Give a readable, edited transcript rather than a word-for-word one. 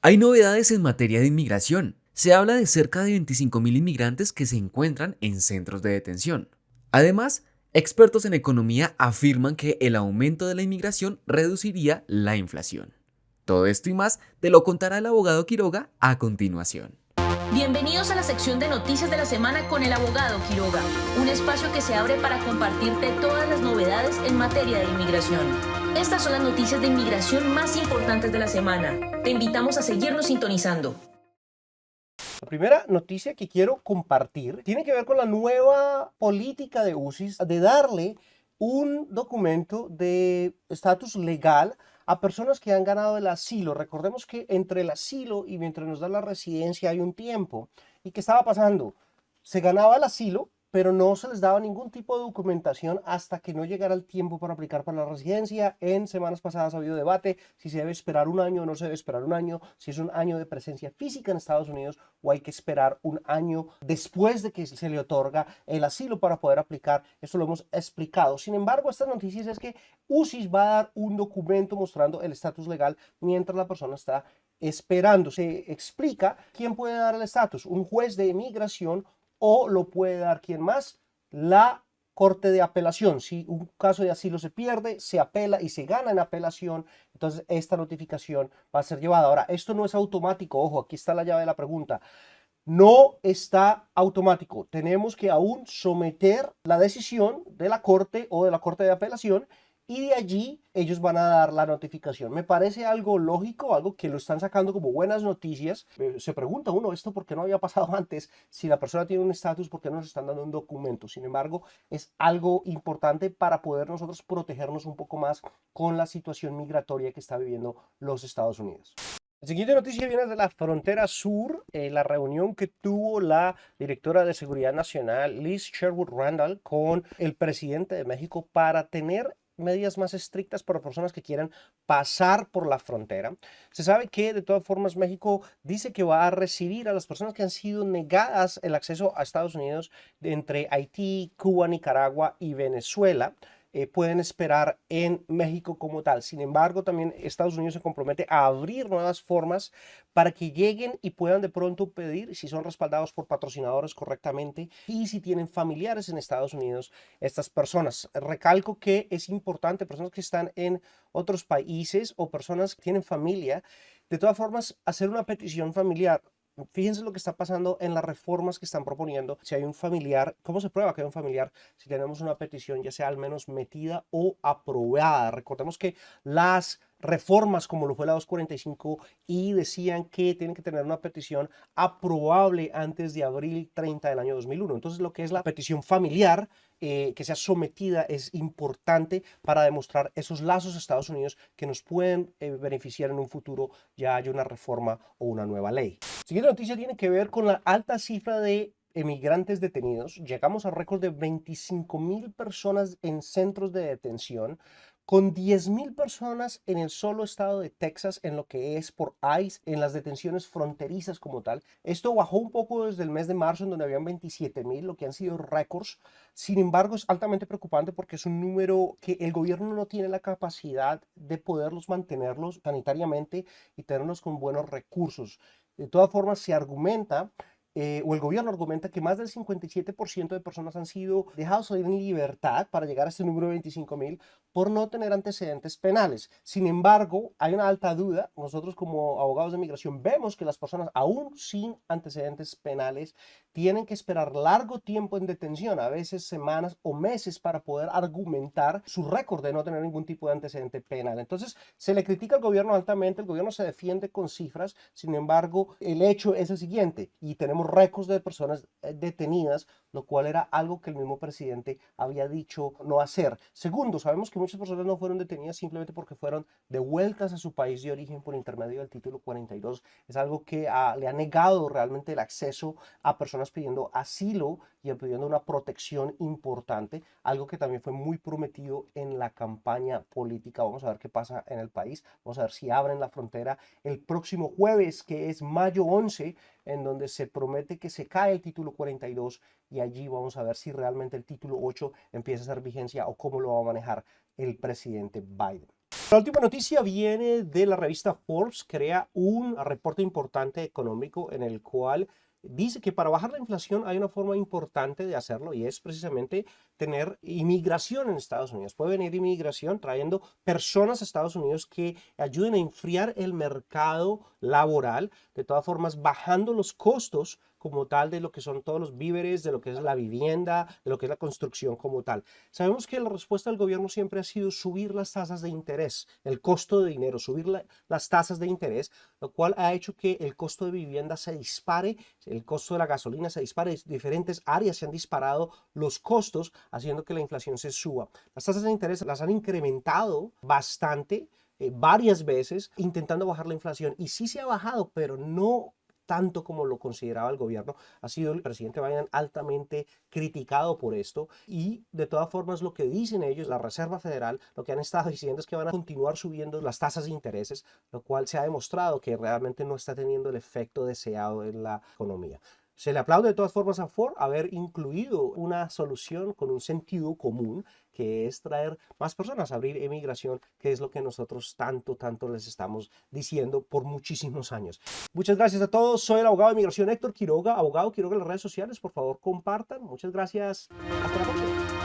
Hay novedades en materia de inmigración. Se habla de cerca de 25.000 inmigrantes que se encuentran en centros de detención. Además, expertos en economía afirman que el aumento de la inmigración reduciría la inflación. Todo esto y más te lo contará el abogado Quiroga a continuación. Bienvenidos a la sección de noticias de la semana con el abogado Quiroga, un espacio que se abre para compartirte todas las novedades en materia de inmigración. Estas son las noticias de inmigración más importantes de la semana. Te invitamos a seguirnos sintonizando. La primera noticia que quiero compartir tiene que ver con la nueva política de UCIS de darle un documento de estatus legal a personas que han ganado el asilo. Recordemos que entre el asilo y mientras nos da la residencia hay un tiempo. ¿Y qué estaba pasando? Se ganaba el asilo, pero no se les daba ningún tipo de documentación hasta que no llegara el tiempo para aplicar para la residencia. En semanas pasadas ha habido debate si se debe esperar un año o no se debe esperar un año, si es un año de presencia física en Estados Unidos o hay que esperar un año después de que se le otorga el asilo para poder aplicar. Esto lo hemos explicado. Sin embargo, estas noticias es que UCIS va a dar un documento mostrando el estatus legal mientras la persona está esperando. Se explica quién puede dar el estatus, un juez de inmigración o lo puede dar quién más, la Corte de Apelación. Si un caso de asilo se pierde, se apela y se gana en apelación, entonces esta notificación va a ser llevada. Ahora, esto no es automático, ojo, aquí está la llave de la pregunta. No está automático. Tenemos que aún someter la decisión de la Corte o de la Corte de Apelación y de allí ellos van a dar la notificación. Me parece algo lógico, algo que lo están sacando como buenas noticias. Se pregunta uno, ¿esto por qué no había pasado antes? Si la persona tiene un estatus, ¿por qué no nos están dando un documento? Sin embargo, es algo importante para poder nosotros protegernos un poco más con la situación migratoria que está viviendo los Estados Unidos. La siguiente noticia viene de la frontera sur, la reunión que tuvo la directora de Seguridad Nacional, Liz Sherwood Randall, con el presidente de México para tener medidas más estrictas para personas que quieran pasar por la frontera. Se sabe que de todas formas México dice que va a recibir a las personas que han sido negadas el acceso a Estados Unidos entre Haití, Cuba, Nicaragua y Venezuela. Pueden esperar en México como tal. Sin embargo, también Estados Unidos se compromete a abrir nuevas formas para que lleguen y puedan de pronto pedir si son respaldados por patrocinadores correctamente y si tienen familiares en Estados Unidos estas personas. Recalco que es importante, personas que están en otros países o personas que tienen familia, de todas formas, hacer una petición familiar. Fíjense lo que está pasando en las reformas que están proponiendo. Si hay un familiar, ¿cómo se prueba que hay un familiar? Si tenemos una petición, ya sea al menos metida o aprobada. Recordemos que las reformas como lo fue la 245 y decían que tienen que tener una petición aprobable antes de abril 30 del año 2001. Entonces lo que es la petición familiar que sea sometida es importante para demostrar esos lazos a Estados Unidos que nos pueden beneficiar en un futuro, ya haya una reforma o una nueva ley. La siguiente noticia tiene que ver con la alta cifra de emigrantes detenidos. Llegamos al récord de 25.000 personas en centros de detención, con 10.000 personas en el solo estado de Texas en lo que es por ICE, en las detenciones fronterizas como tal. Esto bajó un poco desde el mes de marzo, en donde habían 27.000, lo que han sido récords. Sin embargo, es altamente preocupante porque es un número que el gobierno no tiene la capacidad de poderlos mantenerlos sanitariamente y tenerlos con buenos recursos. De todas formas, se argumenta o el gobierno argumenta que más del 57% de personas han sido dejados salir en libertad para llegar a este número de 25.000 por no tener antecedentes penales. Sin embargo, hay una alta duda. Nosotros como abogados de migración vemos que las personas aún sin antecedentes penales tienen que esperar largo tiempo en detención, a veces semanas o meses para poder argumentar su récord de no tener ningún tipo de antecedente penal. Entonces, se le critica al gobierno altamente, el gobierno se defiende con cifras, sin embargo, el hecho es el siguiente y tenemos récords de personas detenidas, lo cual era algo que el mismo presidente había dicho no hacer. Segundo, sabemos que muchas personas no fueron detenidas simplemente porque fueron devueltas a su país de origen por intermedio del título 42. Es algo que le ha negado realmente el acceso a personas pidiendo asilo y pidiendo una protección importante, algo que también fue muy prometido en la campaña política. Vamos a ver qué pasa en el país, vamos a ver si abren la frontera el próximo jueves, que es mayo 11, en donde se promete que se cae el título 42 y allí vamos a ver si realmente el título 8 empieza a ser vigencia o cómo lo va a manejar el presidente Biden. La última noticia viene de la revista Forbes, crea un reporte importante económico en el cual dice que para bajar la inflación hay una forma importante de hacerlo y es precisamente tener inmigración en Estados Unidos. Puede venir inmigración trayendo personas a Estados Unidos que ayuden a enfriar el mercado laboral, de todas formas bajando los costos como tal de lo que son todos los víveres, de lo que es la vivienda, de lo que es la construcción como tal. Sabemos que la respuesta del gobierno siempre ha sido subir las tasas de interés, el costo de dinero, subir las tasas de interés, lo cual ha hecho que el costo de vivienda se dispare, el costo de la gasolina se dispare, diferentes áreas se han disparado los costos, haciendo que la inflación se suba. Las tasas de interés las han incrementado bastante, varias veces, intentando bajar la inflación, y sí se ha bajado, pero no tanto como lo consideraba el gobierno. Ha sido el presidente Biden altamente criticado por esto y de todas formas lo que dicen ellos, la Reserva Federal, lo que han estado diciendo es que van a continuar subiendo las tasas de intereses, lo cual se ha demostrado que realmente no está teniendo el efecto deseado en la economía. Se le aplaude de todas formas a Ford haber incluido una solución con un sentido común, que es traer más personas, abrir emigración, que es lo que nosotros tanto les estamos diciendo por muchísimos años. Muchas gracias a todos. Soy el abogado de inmigración Héctor Quiroga, abogado Quiroga en las redes sociales. Por favor, compartan. Muchas gracias. Hasta la próxima.